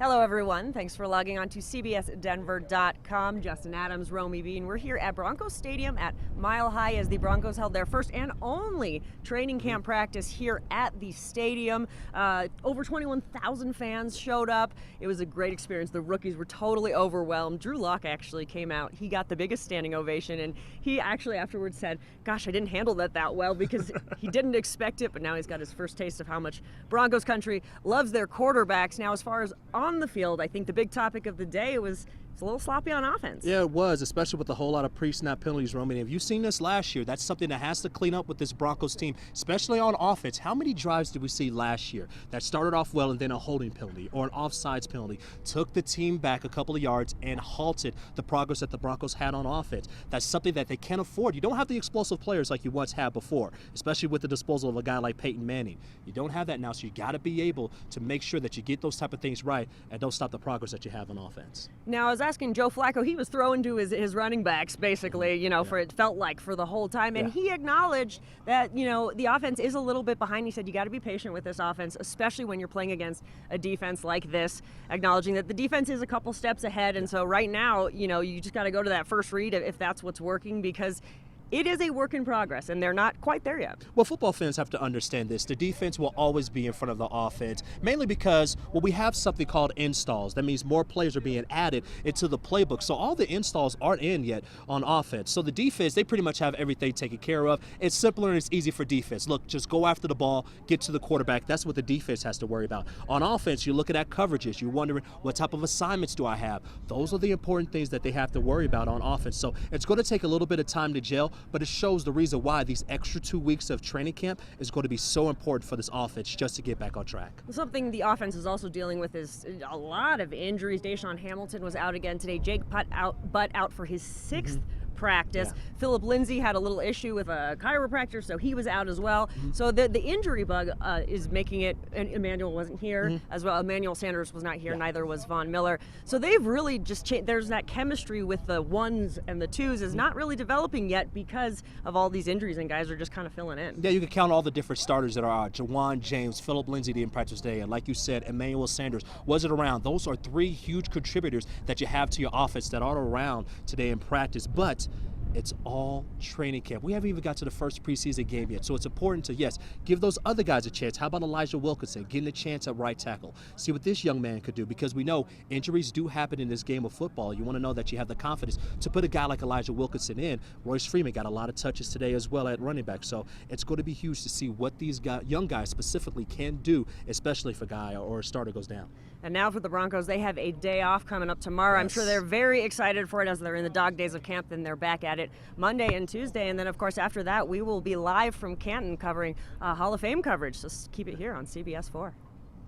Hello, everyone. Thanks for logging on to CBSDenver.com. Justin Adams, Romi Bean. We're here at Broncos Stadium at Mile High as the Broncos held their first and only training camp practice here at the stadium. Over 21,000 fans showed up. It was a great experience. The rookies were totally overwhelmed. Drew Lock actually came out. He got the biggest standing ovation, and he actually afterwards said, "Gosh, I didn't handle that well," because he didn't expect it, but now he's got his first taste of how much Broncos country loves their quarterbacks. Now, as far as on the field, I think the big topic of the day was it's a little sloppy on offense. Yeah, it was, especially with a whole lot of pre-snap penalties, Roman. Have you seen this last year? That's something that has to clean up with this Broncos team, especially on offense. How many drives did we see last year that started off well and then a holding penalty or an offsides penalty took the team back a couple of yards and halted the progress that the Broncos had on offense? That's something that they can't afford. You don't have the explosive players like you once had before, especially with the disposal of a guy like Peyton Manning. You don't have that now, so you got to be able to make sure that you get those type of things right and don't stop the progress that you have on offense. Now, I was asking Joe Flacco, he was throwing to his running backs, basically, for it felt like for the whole time. And he acknowledged that, the offense is a little bit behind. He said you got to be patient with this offense, especially when you're playing against a defense like this, acknowledging that the defense is a couple steps ahead. And so right now, you just got to go to that first read if that's what's working, because it is a work in progress, and they're not quite there yet. Well, football fans have to understand this. The defense will always be in front of the offense, mainly because, we have something called installs. That means more players are being added into the playbook. So all the installs aren't in yet on offense. So the defense, they pretty much have everything taken care of. It's simpler and it's easy for defense. Look, just go after the ball, get to the quarterback. That's what the defense has to worry about. On offense, you're looking at coverages. You're wondering, what type of assignments do I have? Those are the important things that they have to worry about on offense. So it's going to take a little bit of time to gel, but it shows the reason why these extra 2 weeks of training camp is going to be so important for this offense just to get back on track. Something the offense is also dealing with is a lot of injuries. Deshaun Hamilton was out again today. Jake Butt out for his sixth practice. Yeah. Philip Lindsay had a little issue with a chiropractor, so he was out as well. So the injury bug is making it, and Emmanuel wasn't here as well. Emmanuel Sanders was not here, neither was Von Miller. So they've really just changed. There's that chemistry with the ones and the twos is not really developing yet because of all these injuries, and guys are just kind of filling in. Yeah, you can count all the different starters that are out. Jawan James, Philip Lindsay didn't practice today, and like you said, Emmanuel Sanders wasn't around. Those are three huge contributors that you have to your offense that aren't around today in practice. But it's all training camp. We haven't even got to the first preseason game yet. So it's important to, yes, give those other guys a chance. How about Elijah Wilkinson getting a chance at right tackle? See what this young man could do, because we know injuries do happen in this game of football. You want to know that you have the confidence to put a guy like Elijah Wilkinson in. Royce Freeman got a lot of touches today as well at running back. So it's going to be huge to see what these young guys specifically can do, especially if a guy or a starter goes down. And now for the Broncos, they have a day off coming up tomorrow. I'm sure they're very excited for it as they're in the dog days of camp. Then they're back at it Monday and Tuesday. And then, of course, after that, we will be live from Canton covering Hall of Fame coverage. So keep it here on CBS4.